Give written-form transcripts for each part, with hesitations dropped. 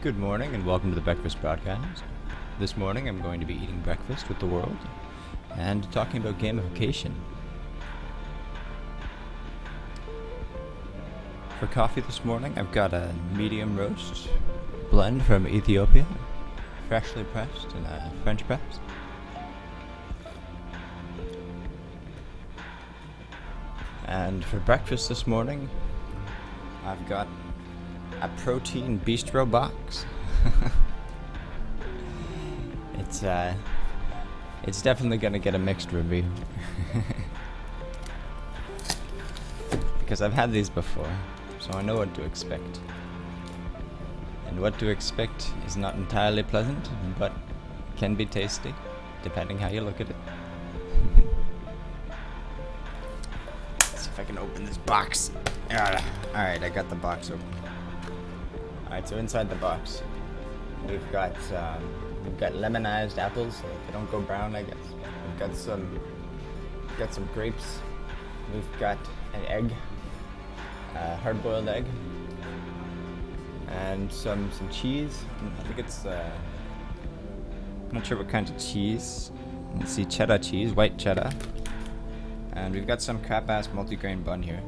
Good morning and welcome to the breakfast broadcast. This morning I'm going to be eating breakfast with the world and talking about gamification. For coffee this morning I've got a medium roast blend from Ethiopia, freshly pressed in a French press. And for breakfast this morning I've got a protein bistro box. It's definitely gonna get a mixed review. Because I've had these before, so I know what to expect. And what to expect is not entirely pleasant, but can be tasty, depending how you look at it. Let's see if I can open this box. Alright, I got the box open. Alright, so inside the box, we've got lemonized apples, so they don't go brown, I guess. We've got some grapes. We've got an egg, a hard-boiled egg, and some cheese. I think it's I'm not sure what kind of cheese. Let's see, cheddar cheese, white cheddar, and we've got some crap-ass multigrain bun here.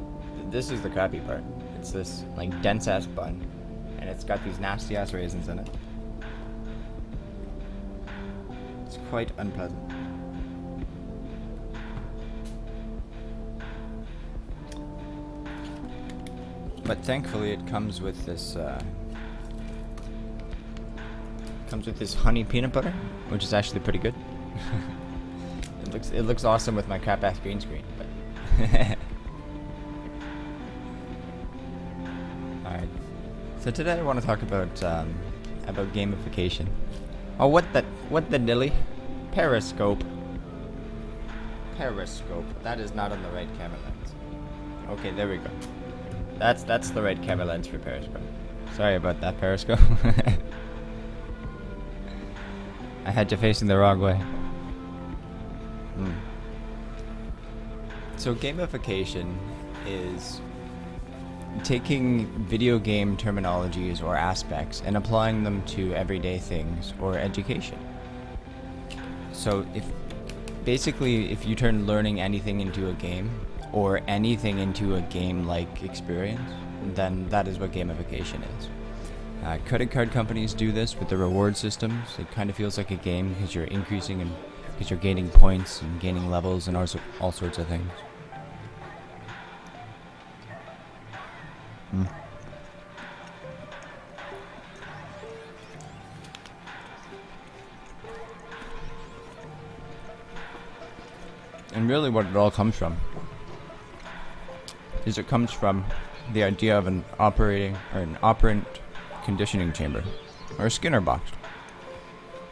This is the crappy part. It's this like dense-ass bun. And it's got these nasty ass raisins in it. It's quite unpleasant. But thankfully it comes with this honey peanut butter, which is actually pretty good. It looks awesome with my crap ass green screen, but alright. So today I want to talk about gamification. Oh, what the dilly? Periscope. Periscope. That is not on the right camera lens. Okay, there we go. That's the right camera lens for Periscope. Sorry about that, Periscope. I had you facing the wrong way. So gamification is taking video game terminologies or aspects and applying them to everyday things or education. So if you turn learning anything into a game or anything into a game-like experience, then that is what gamification is. Credit card companies do this with the reward systems. It kind of feels like a game because you're increasing and because you're gaining points and gaining levels and all sorts of things. And really what it all comes from is it comes from the idea of an operant conditioning chamber, or a Skinner box.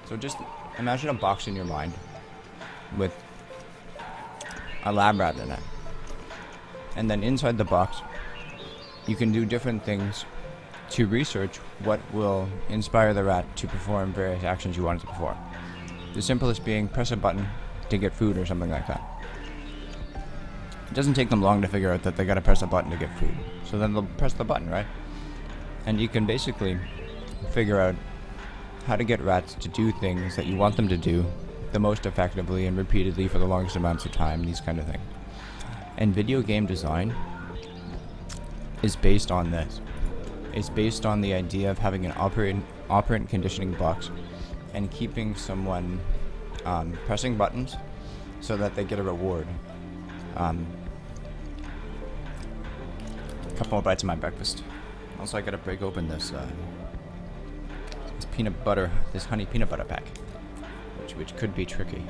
So just imagine a box in your mind with a lab rat in it. And then inside the box you can do different things to research what will inspire the rat to perform various actions you want it to perform. The simplest being press a button to get food or something like that. It doesn't take them long to figure out that they gotta press a button to get food. So then they'll press the button, right? And you can basically figure out how to get rats to do things that you want them to do the most effectively and repeatedly for the longest amounts of time, these kind of things. And video game design is based on this. It's based on the idea of having an operant conditioning box and keeping someone pressing buttons so that they get a reward. A couple more bites of my breakfast. Also, I gotta break open this peanut butter, this honey peanut butter pack, which could be tricky.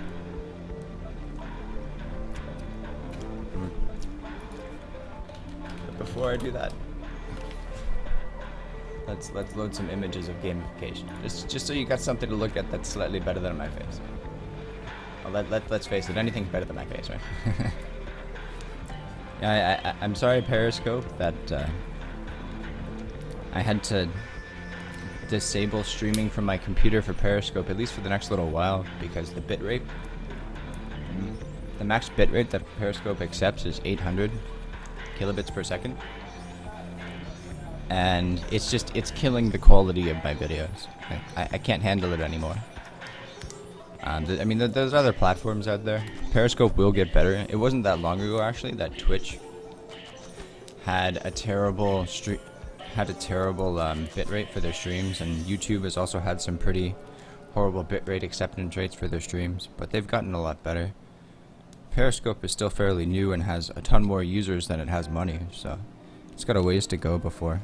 But before I do that, let's load some images of gamification, just so you got something to look at that's slightly better than my face. Well, let's face it, anything's better than my face, right? Yeah, I'm sorry, Periscope, that I had to disable streaming from my computer for Periscope, at least for the next little while, because the bitrate, the max bitrate that Periscope accepts is 800 kilobits per second. and it's killing the quality of my videos. I can't handle it anymore. I mean, there's other platforms out there. Periscope will get better. It wasn't that long ago, actually, that Twitch had a terrible bitrate for their streams, and YouTube has also had some pretty horrible bitrate acceptance rates for their streams, but they've gotten a lot better. Periscope is still fairly new and has a ton more users than it has money, so it's got a ways to go before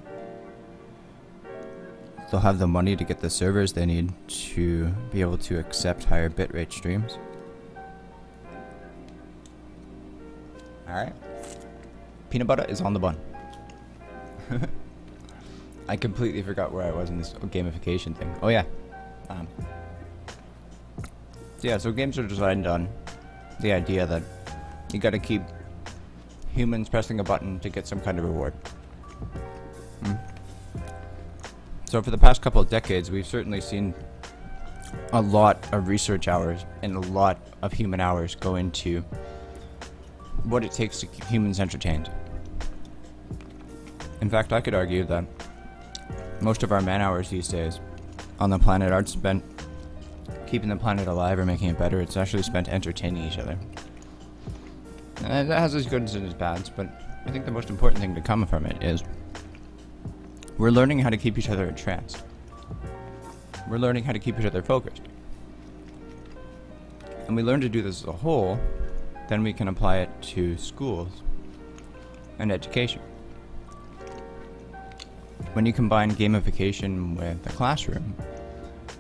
they'll have the money to get the servers they need to be able to accept higher bitrate streams. Alright. Peanut butter is on the bun. I completely forgot where I was in this gamification thing. Oh yeah. So games are designed on the idea that you gotta keep humans pressing a button to get some kind of reward. So for the past couple of decades, we've certainly seen a lot of research hours and a lot of human hours go into what it takes to keep humans entertained. In fact, I could argue that most of our man hours these days on the planet aren't spent keeping the planet alive or making it better. It's actually spent entertaining each other. And that has its goods and its bads, but I think the most important thing to come from it is we're learning how to keep each other entranced. We're learning how to keep each other focused. And we learn to do this as a whole, then we can apply it to schools and education. When you combine gamification with the classroom,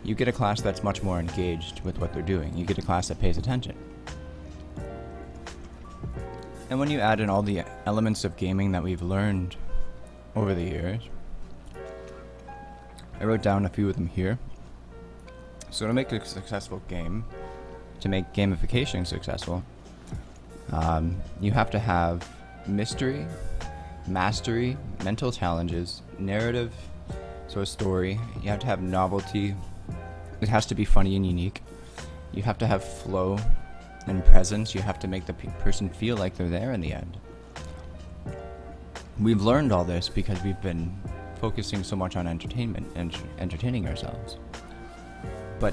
you get a class that's much more engaged with what they're doing. You get a class that pays attention. And when you add in all the elements of gaming that we've learned over the years, I wrote down a few of them here. So to make a successful game, to make gamification successful, you have to have mystery, mastery, mental challenges, narrative, so a story. You have to have novelty. It has to be funny and unique. You have to have flow and presence. You have to make the person feel like they're there in the end. We've learned all this because we've been focusing so much on entertainment and entertaining ourselves. But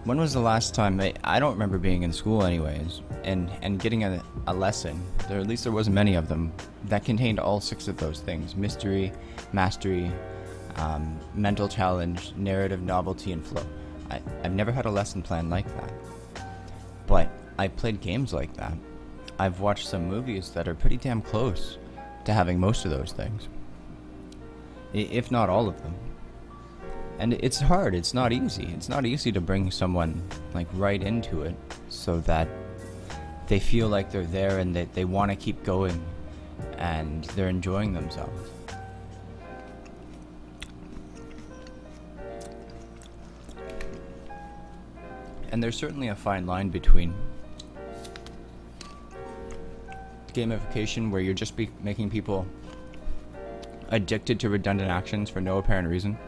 when was the last time, I don't remember being in school anyways, and getting a lesson, or at least there wasn't many of them, that contained all 6 of those things: mystery, mastery, mental challenge, narrative, novelty, and flow. I've never had a lesson plan like that. But I've played games like that. I've watched some movies that are pretty damn close to having most of those things, if not all of them. And it's hard, it's not easy. It's not easy to bring someone like right into it so that they feel like they're there and that they want to keep going and they're enjoying themselves. And there's certainly a fine line between gamification, where you're just making people addicted to redundant actions for no apparent reason,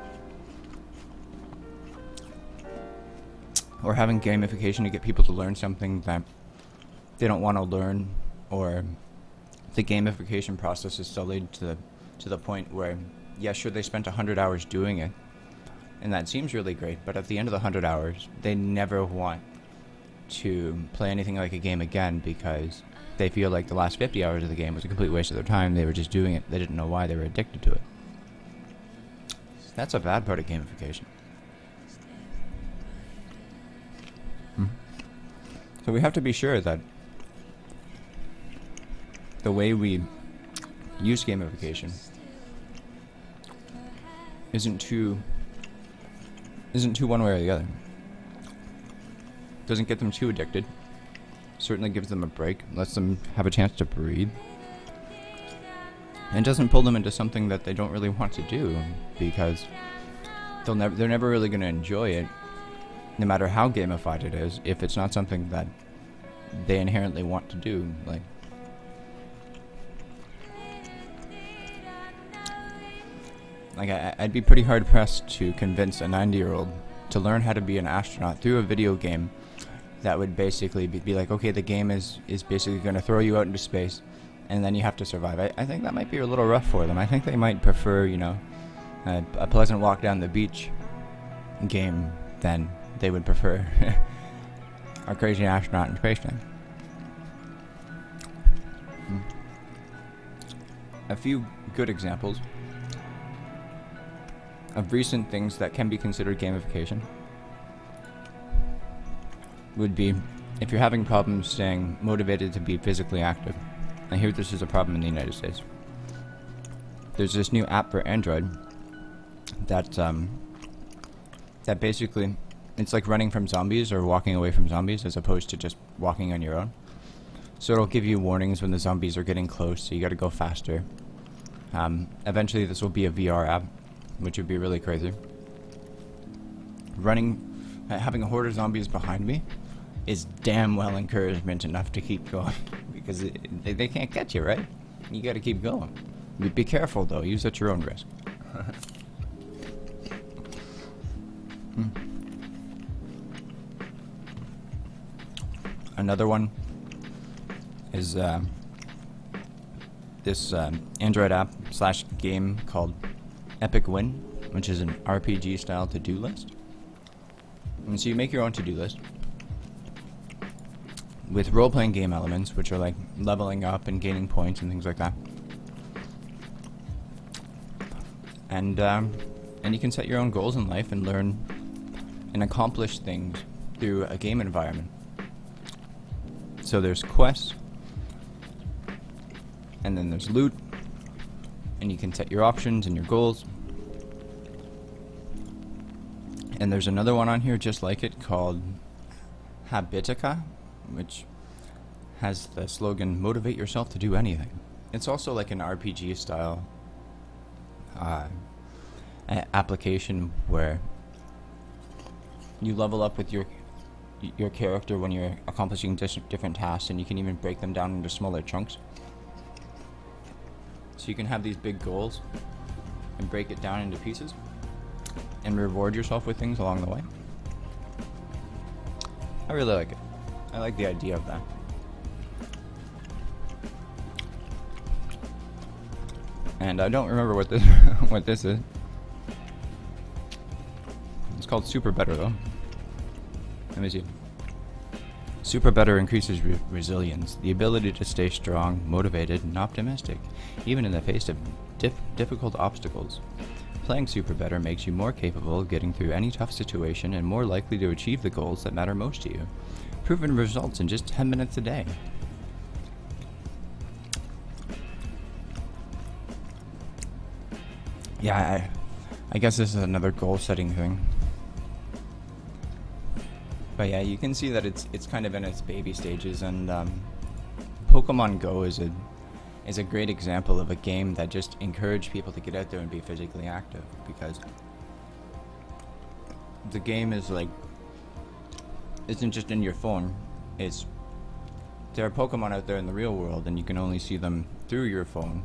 or having gamification to get people to learn something that they don't want to learn, or the gamification process is delayed to the point where, yeah, sure, they spent 100 hours doing it, and that seems really great, but at the end of the 100 hours, they never want to play anything like a game again because they feel like the last 50 hours of the game was a complete waste of their time. They were just doing it. They didn't know why they were addicted to it. That's a bad part of gamification. So we have to be sure that the way we use gamification isn't too one way or the other. Doesn't get them too addicted. Certainly gives them a break, lets them have a chance to breathe, and doesn't pull them into something that they don't really want to do, because they're never really going to enjoy it, no matter how gamified it is, if it's not something that they inherently want to do. Like I'd be pretty hard pressed to convince a 90-year-old to learn how to be an astronaut through a video game that would basically be like, okay, the game is basically going to throw you out into space, and then you have to survive. I think that might be a little rough for them. I think they might prefer, a pleasant walk down the beach game, then they would prefer our crazy astronaut in space time. A few good examples of recent things that can be considered gamification would be if you're having problems staying motivated to be physically active. I hear this is a problem in the United States. There's this new app for Android that that basically, it's like running from zombies or walking away from zombies as opposed to just walking on your own. So it'll give you warnings when the zombies are getting close, so you gotta go faster. Eventually this will be a VR app, which would be really crazy. Having a horde of zombies behind me is damn well encouragement enough to keep going, because they can't get you, right? You gotta keep going. Be careful though, use at your own risk. Another one is this Android app / game called Epic Win, which is an RPG style to-do list. And so you make your own to-do list with role-playing game elements, which are like leveling up and gaining points and things like that. And you can set your own goals in life and learn and accomplish things through a game environment. So there's quests, and then there's loot, and you can set your options and your goals. And there's another one on here just like it called Habitica, which has the slogan, motivate yourself to do anything. It's also like an RPG style application where you level up with your character when you're accomplishing different tasks, and you can even break them down into smaller chunks. So you can have these big goals and break it down into pieces and reward yourself with things along the way. I really like it. I like the idea of that. And I don't remember what this what this is. It's called Super Better though. Let me see. Super Better increases resilience, the ability to stay strong, motivated, and optimistic, even in the face of difficult obstacles. Playing Super Better makes you more capable of getting through any tough situation and more likely to achieve the goals that matter most to you. Proven results in just 10 minutes a day. Yeah, I guess this is another goal-setting thing. But yeah, you can see that it's kind of in its baby stages, and Pokemon Go is a great example of a game that just encouraged people to get out there and be physically active, because the game is like, isn't just in your phone. There are Pokemon out there in the real world, and you can only see them through your phone.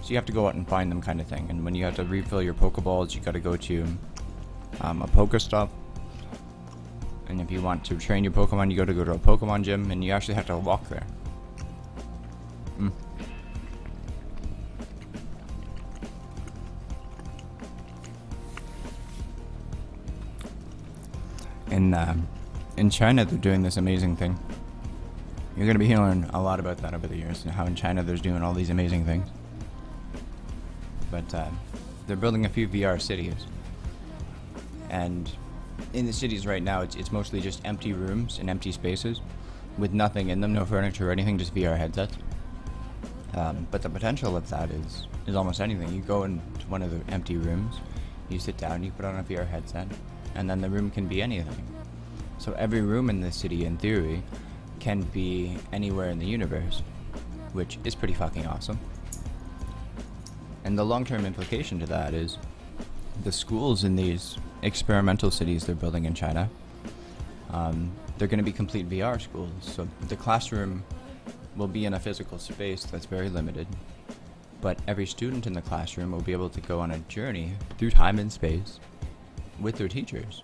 So you have to go out and find them, kind of thing. And when you have to refill your Pokeballs, you got to go to a Pokestop. And if you want to train your Pokemon, you got to go to a Pokemon gym, and you actually have to walk there. In China, they're doing this amazing thing. You're going to be hearing a lot about that over the years, and how in China there's doing all these amazing things. But they're building a few VR cities, and in the cities right now, it's mostly just empty rooms and empty spaces with nothing in them, no furniture or anything, just VR headsets. But the potential of that is almost anything. You go into one of the empty rooms, you sit down, you put on a VR headset, and then the room can be anything. So every room in the city, in theory, can be anywhere in the universe, which is pretty fucking awesome. And the long-term implication to that is the schools in these experimental cities they're building in China, they're going to be complete VR schools. So the classroom will be in a physical space that's very limited, but every student in the classroom will be able to go on a journey through time and space with their teachers.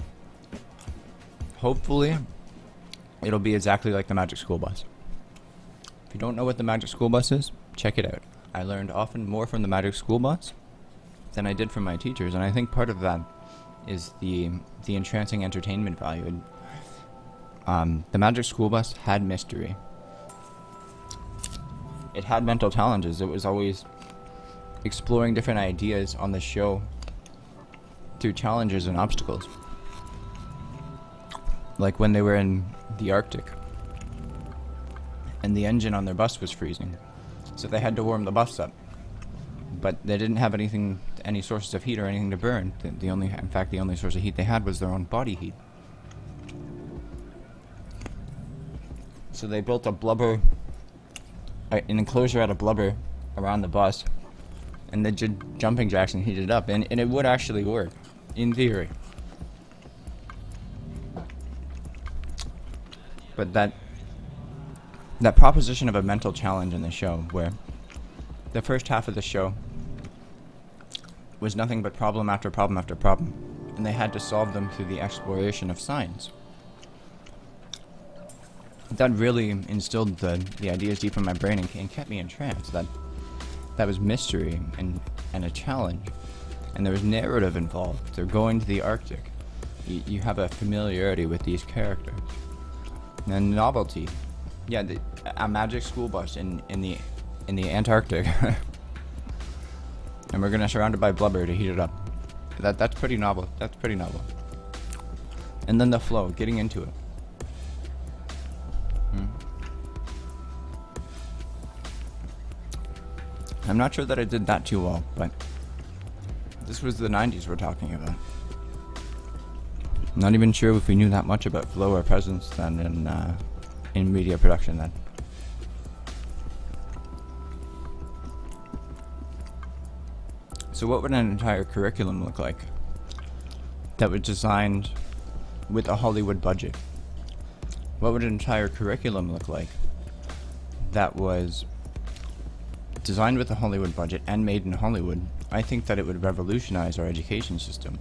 Hopefully, it'll be exactly like the Magic School Bus. If you don't know what the Magic School Bus is, check it out. I learned often more from the Magic School Bus than I did from my teachers, and I think part of that is the entrancing entertainment value. The Magic School Bus had mystery. It had mental challenges. It was always exploring different ideas on the show through challenges and obstacles. Like when they were in the Arctic and the engine on their bus was freezing, so they had to warm the bus up, but they didn't have any sources of heat or anything to burn. In fact, the only source of heat they had was their own body heat. So they built an enclosure out of blubber around the bus, and they did jumping jacks and heated it up, and it would actually work, in theory. But that proposition of a mental challenge in the show, where the first half of the show was nothing but problem after problem after problem, and they had to solve them through the exploration of science. That really instilled the ideas deep in my brain and kept me entranced. That was mystery and a challenge, and there was narrative involved. They're going to the Arctic. You have a familiarity with these characters. And novelty. Yeah, a magic school bus in the Antarctic. And we're gonna surround it by blubber to heat it up. That's pretty novel. That's pretty novel. And then the flow, getting into it. I'm not sure that I did that too well, but this was the 90s we're talking about. Not even sure if we knew that much about flow or presence then in media production then. So what would an entire curriculum look like that was designed with a Hollywood budget? What would an entire curriculum look like that was designed with a Hollywood budget and made in Hollywood? I think that it would revolutionize our education system.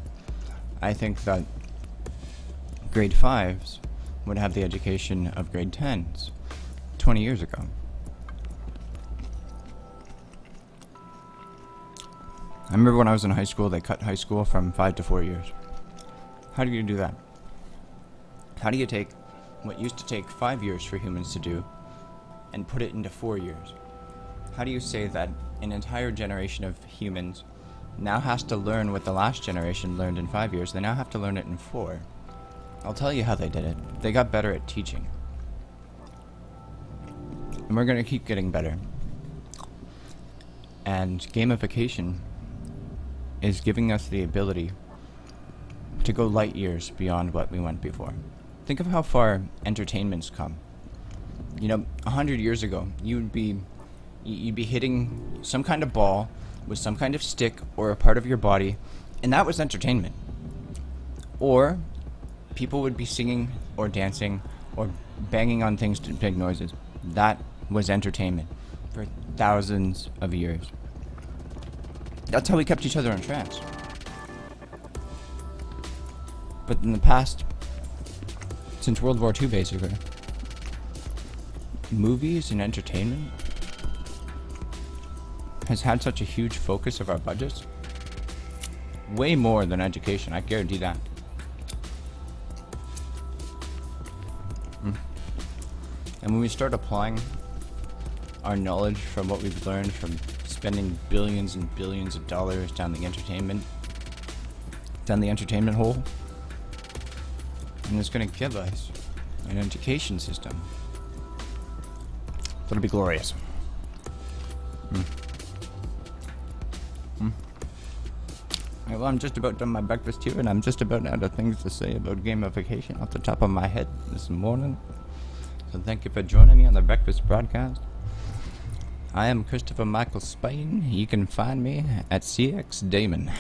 I think that grade 5s would have the education of grade 10s 20 years ago. I remember when I was in high school, they cut high school from 5 to 4 years. How do you do that? How do you take what used to take 5 years for humans to do and put it into 4 years? How do you say that an entire generation of humans now has to learn what the last generation learned in 5 years? They now have to learn it in 4. I'll tell you how they did it. They got better at teaching. And we're going to keep getting better. And gamification is giving us the ability to go light years beyond what we went before. Think of how far entertainment's come. You know, 100 years ago, you'd be hitting some kind of ball with some kind of stick or a part of your body, and that was entertainment. Or people would be singing or dancing or banging on things to make noises. That was entertainment for thousands of years. That's how we kept each other entranced. But in the past, since World War II basically, movies and entertainment has had such a huge focus of our budgets. Way more than education, I guarantee that. And when we start applying our knowledge from what we've learned from spending billions and billions of dollars down the entertainment hole, and it's going to give us an education system that'll be glorious. Well, I'm just about done my breakfast here, and I'm just about out of things to say about gamification off the top of my head this morning. So thank you for joining me on the breakfast broadcast. I am Christopher Michael Spain. You can find me at CX Damon.